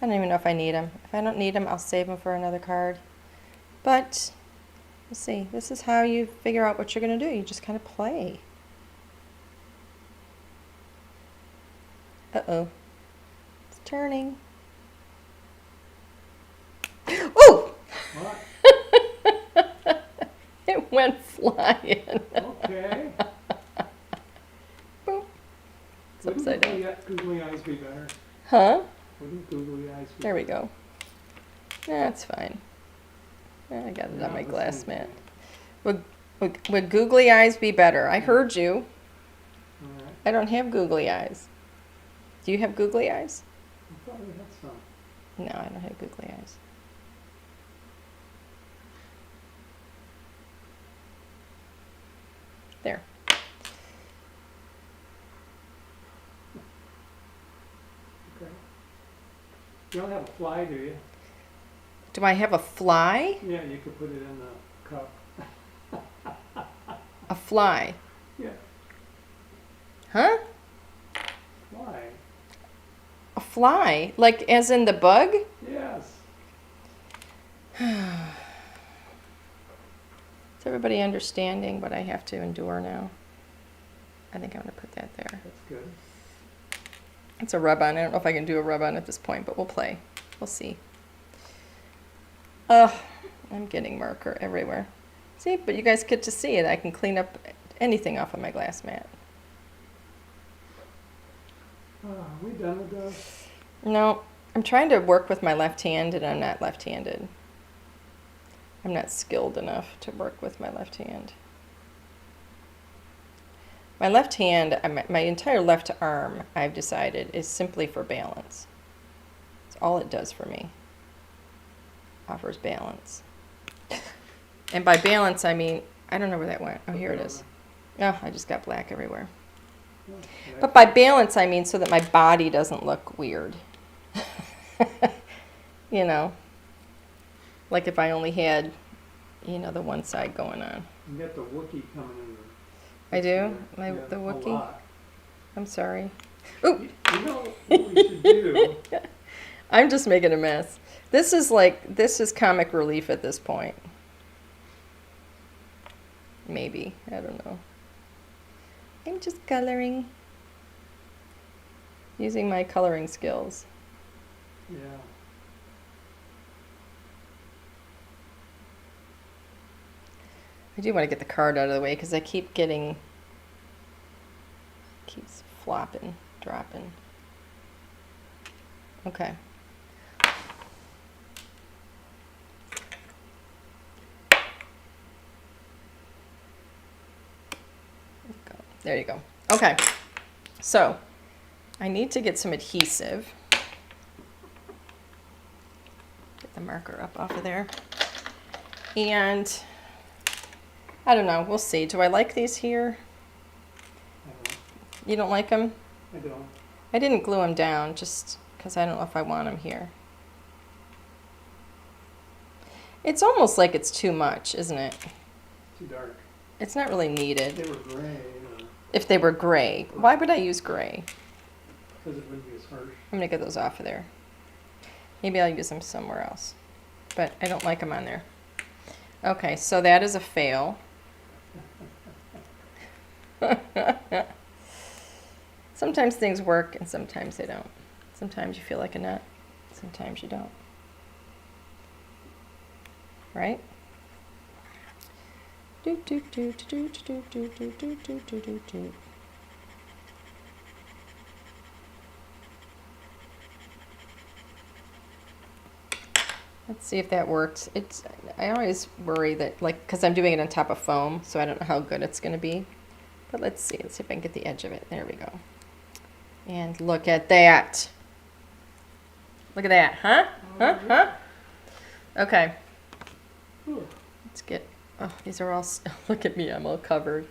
Speaker 3: I don't even know if I need them. If I don't need them, I'll save them for another card. But, let's see. This is how you figure out what you're going to do. You just kind of play. Uh-oh. It's turning. Oh!
Speaker 2: What?
Speaker 3: It went flying.
Speaker 2: Okay.
Speaker 3: Boop. It's
Speaker 2: Wouldn't
Speaker 3: upside down.
Speaker 2: googly eyes be better?
Speaker 3: Huh?
Speaker 2: Wouldn't googly eyes be
Speaker 3: There we
Speaker 2: better?
Speaker 3: go. That's fine. I got it
Speaker 2: Yeah,
Speaker 3: on my
Speaker 2: the
Speaker 3: glass
Speaker 2: same
Speaker 3: mat.
Speaker 2: thing.
Speaker 3: Would googly eyes be better? I heard you.
Speaker 2: All right.
Speaker 3: I don't have googly eyes. Do you have googly eyes?
Speaker 2: I thought we had some.
Speaker 3: No, I don't have googly eyes. There.
Speaker 2: Okay. You don't have a fly, do you?
Speaker 3: Do I have a fly?
Speaker 2: Yeah, you could put it in the cup.
Speaker 3: A fly.
Speaker 2: Yeah,
Speaker 3: Huh?
Speaker 2: fly.
Speaker 3: A fly? Like as in the bug?
Speaker 2: Yes.
Speaker 3: Is everybody understanding what I have to endure now? I think I'm going to put that there.
Speaker 2: That's good.
Speaker 3: It's a rub-on. I don't know if I can do a rub-on at this point, but we'll play. We'll see. Ugh, I'm getting marker everywhere. See, but you guys get to see it. I can clean up anything off of my glass mat.
Speaker 2: Are we done with those?
Speaker 3: No, I'm trying to work with my left hand, and I'm not left-handed. I'm not skilled enough to work with my left hand. My left hand, my entire left arm, I've decided, is simply for balance. It's all it does for me. Offers balance. And by balance, I mean, I don't know where that went. Oh, here it is. Oh, I just got black everywhere. But by balance, I mean so that my body doesn't look weird. You know, like if I only had, you know, the one side going on.
Speaker 2: You got the Wookiee coming in.
Speaker 3: I do?
Speaker 2: Yeah,
Speaker 3: The
Speaker 2: a
Speaker 3: Wookiee?
Speaker 2: lot.
Speaker 3: I'm sorry. Ooh!
Speaker 2: You know what we should do?
Speaker 3: I'm just making a mess. This is comic relief at this point. Maybe. I don't know. I'm just coloring. Using my coloring skills.
Speaker 2: Yeah.
Speaker 3: I do want to get the card out of the way because I keep getting... keeps flopping. dropping. Okay. There you go. Okay. So I need to get some adhesive. Get the marker up off of there. And I don't know. We'll see. Do I like these here?
Speaker 2: I don't.
Speaker 3: You don't like them?
Speaker 2: I don't.
Speaker 3: I didn't glue them down just because I don't know if I want them here. It's almost like it's too much, isn't it?
Speaker 2: Too dark.
Speaker 3: It's not really needed.
Speaker 2: If they were gray, or
Speaker 3: If they were gray. Why would I use gray?
Speaker 2: because it wouldn't be as harsh.
Speaker 3: I'm going to get those off of there. Maybe I'll use them somewhere else. But I don't like them on there. Okay, so that is a fail. Sometimes things work and sometimes they don't. Sometimes you feel like a nut. Sometimes you don't. Right? Do do do do do do do do do do do do. Let's see if that works. I always worry that, like, because I'm doing it on top of foam, so I don't know how good it's going to be. But let's see. Let's see if I can get the edge of it. There we go. And look at that. Look at that. Huh? Huh? Huh? Okay.
Speaker 2: Ooh.
Speaker 3: Let's get, oh, these are all, look at me, I'm all covered.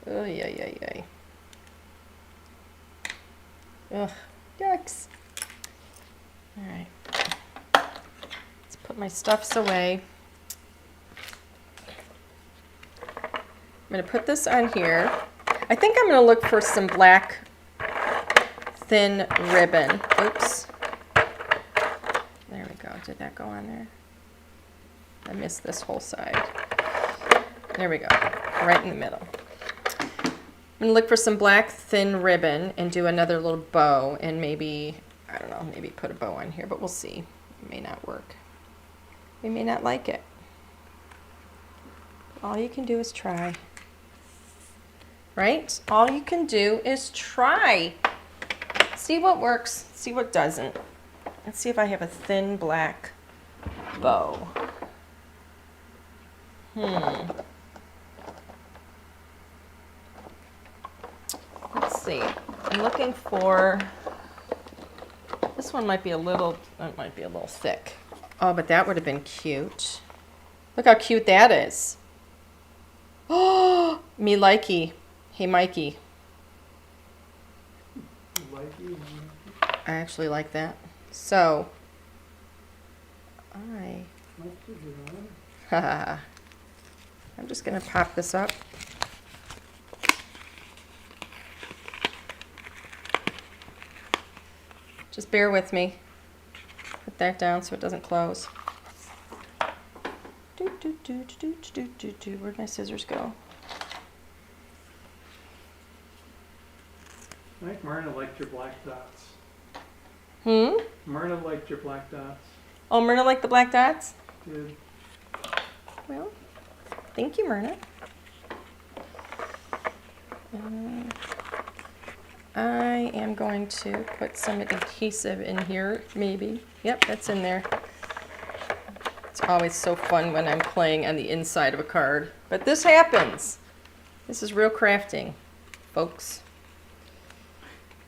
Speaker 3: Oh, yeah, yeah, yeah. Ugh, yucks. All right. Let's put my stuffs away. I'm going to put this on here. I think I'm going to look for some black thin ribbon. Oops. There we go. Did that go on there? I missed this whole side. There we go. Right in the middle. I'm going to look for some black thin ribbon and do another little bow and maybe, I don't know, maybe put a bow on here, but we'll see. It may not work. We may not like it. All you can do is try. Right? All you can do is try. See what works, see what doesn't. Let's see if I have a thin black bow. Let's see. I'm looking for, this one might be a little, it might be a little thick. Oh, but that would have been cute. Look how cute that is. Oh, me likey. Hey, Mikey.
Speaker 2: Likey.
Speaker 3: I actually like that. So,
Speaker 2: Much to do on.
Speaker 3: I'm just going to pop this up. Just bear with me. Put that down so it doesn't close. Do, do, do, do, do, do, do, do. Where'd my scissors go?
Speaker 2: I think Myrna liked your black dots.
Speaker 3: Hmm?
Speaker 2: Myrna liked your black dots.
Speaker 3: Oh, Myrna liked the black dots?
Speaker 2: Good.
Speaker 3: Well, thank you, Myrna. I am going to put some adhesive in here, maybe. Yep, that's in there. It's always so fun when I'm playing on the inside of a card. But this happens. This is real crafting, folks.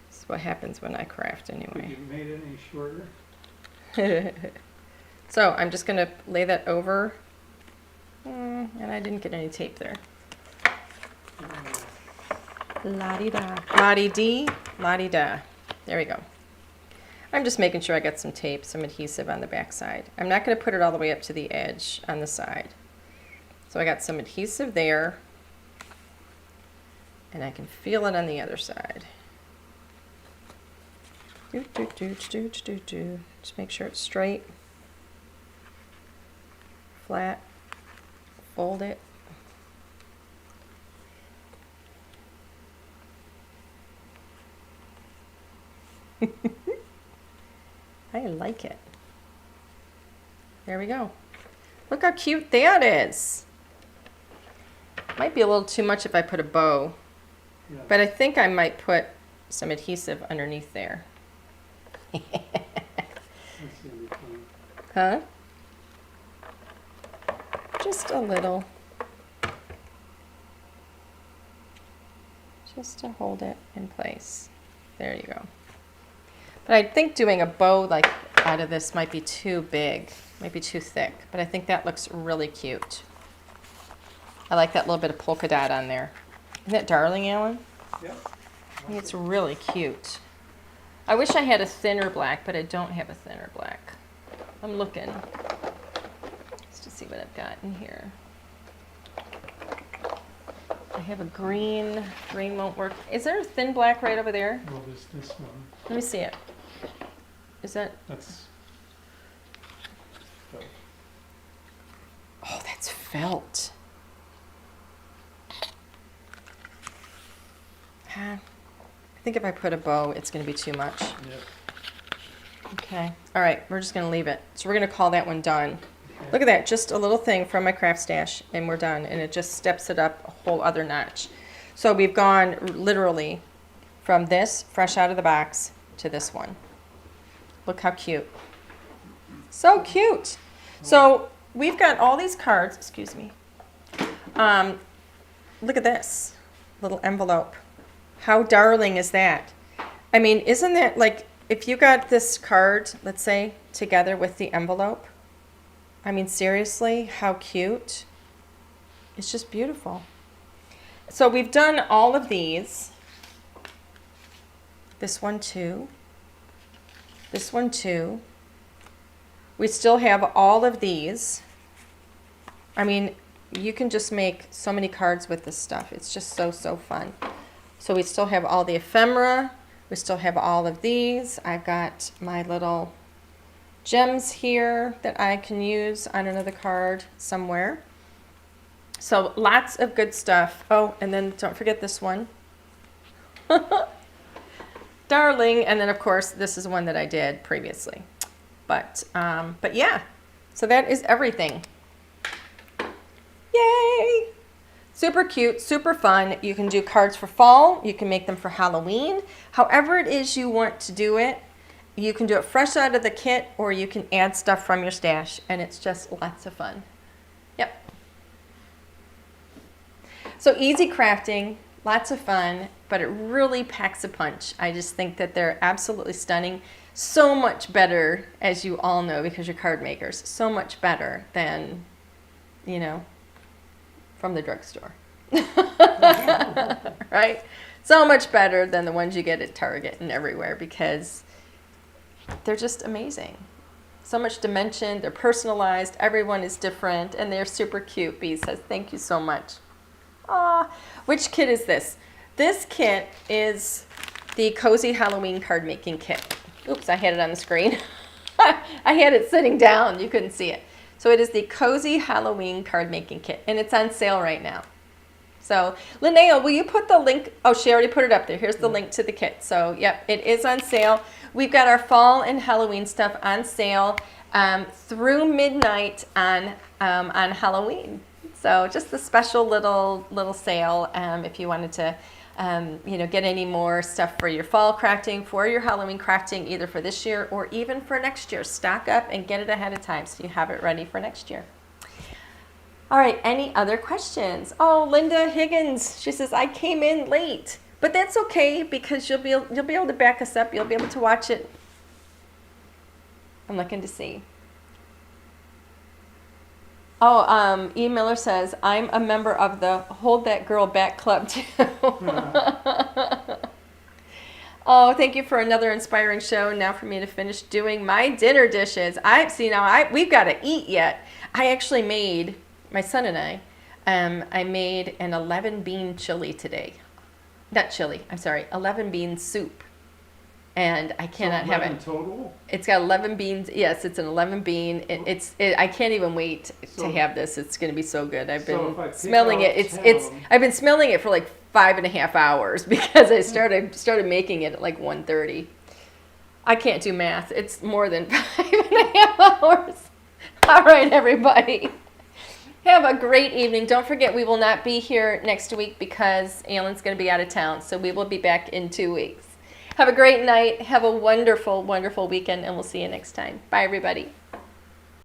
Speaker 3: This is what happens when I craft
Speaker 2: Have
Speaker 3: anyway.
Speaker 2: you made it any shorter?
Speaker 3: So I'm just going to lay that over. And I didn't get any tape there. La-di-da. La-di-dee, la-di-da. There we go. I'm just making sure I got some tape, some adhesive on the back side. I'm not going to put it all the way up to the edge on the side. So I got some adhesive there. And I can feel it on the other side. Do, do, do, do, do, do. Just make sure it's straight. Flat. Fold it. I like it. There we go. Look how cute that is. Might be a little too much if I put a bow,
Speaker 2: Yeah.
Speaker 3: but I think I might put some adhesive underneath there.
Speaker 2: That's gonna be fun.
Speaker 3: Huh? Just a little. Just to hold it in place. There you go. But I think doing a bow like out of this might be too big, might be too thick, but I think that looks really cute. I like that little bit of polka dot on there. Isn't that darling, Alan?
Speaker 2: Yep.
Speaker 3: I think it's really cute. I wish I had a thinner black, but I don't have a thinner black. I'm looking just to see what I've got in here. I have a green. Green won't work. Is there a thin black right over there?
Speaker 2: Well, there's this one.
Speaker 3: Let me see it. Is that?
Speaker 2: That's. Oh,
Speaker 3: Oh, that's felt. I think if I put a bow, it's going to be too much.
Speaker 2: yep.
Speaker 3: Okay. All right. We're just going to leave it. So we're going to call that one done. Look at that. Just a little thing from my craft stash, and we're done. And it just steps it up a whole other notch. So we've gone literally from this, fresh out of the box, to this one. Look how cute. So cute. So we've got all these cards. Excuse me. Look at this little envelope. How darling is that? I mean, isn't that like, if you got this card, let's say, together with the envelope, I mean, seriously, how cute. It's just beautiful. So we've done all of these. This one too. This one too. We still have all of these. I mean, you can just make so many cards with this stuff. It's just so, so fun. So we still have all the ephemera. We still have all of these. I've got my little gems here that I can use on another card somewhere. So lots of good stuff. Oh, and then don't forget this one. Darling. And then, of course, this is one that I did previously. But yeah, so that is everything. Yay! Super cute, super fun. You can do cards for fall. You can make them for Halloween. However it is you want to do it. You can do it fresh out of the kit, or you can add stuff from your stash, and it's just lots of fun. Yep. So easy crafting, lots of fun, but it really packs a punch. I just think that they're absolutely stunning. So much better, as you all know, because you're card makers, so much better than, you know, from the drugstore. Right? So much better than the ones you get at Target and everywhere, because they're just amazing. So much dimension, they're personalized, everyone is different, and they're super cute. Bee says, thank you so much. Ah, which kit is this? This kit is the Cozy Halloween card making kit. Oops, I had it on the screen. I had it sitting down, you couldn't see it. So it is the Cozy Halloween card making kit, and it's on sale right now. So, Linnea, will you put the link? Oh, she already put it up there. Here's the link to the kit. So, yep, it is on sale. We've got our fall and Halloween stuff on sale through midnight on Halloween. So, just a special little sale if you wanted to, get any more stuff for your fall crafting, for your Halloween crafting, either for this year or even for next year. Stock up and get it ahead of time so you have it ready for next year. All right, any other questions? Oh, Linda Higgins, she says, I came in late, but that's okay because you'll be able to back us up. You'll be able to watch it. I'm looking to see. Oh, E. Miller says, I'm a member of the Hold That Girl Back Club too. Oh, thank you for another inspiring show. Now for me to finish doing my dinner dishes. We've got to eat yet. I actually made, my son and I made an 11-bean chili today. Not chili, I'm sorry, 11-bean soup. And I cannot have it.
Speaker 2: Total?
Speaker 1: It's got 11 beans. Yes, it's an 11-bean. I can't even wait to have this. It's going to be so good. I've been smelling it. I've been smelling it for like 5.5 hours because I started making it at like 1:30. I can't do math. It's more than 5.5 hours. All right, everybody. Have a great evening. Don't forget, we will not be here next week because Alan's going to be out of town. So we will be back in 2 weeks. Have a great night. Have a wonderful, wonderful weekend, and we'll see you next time. Bye, everybody.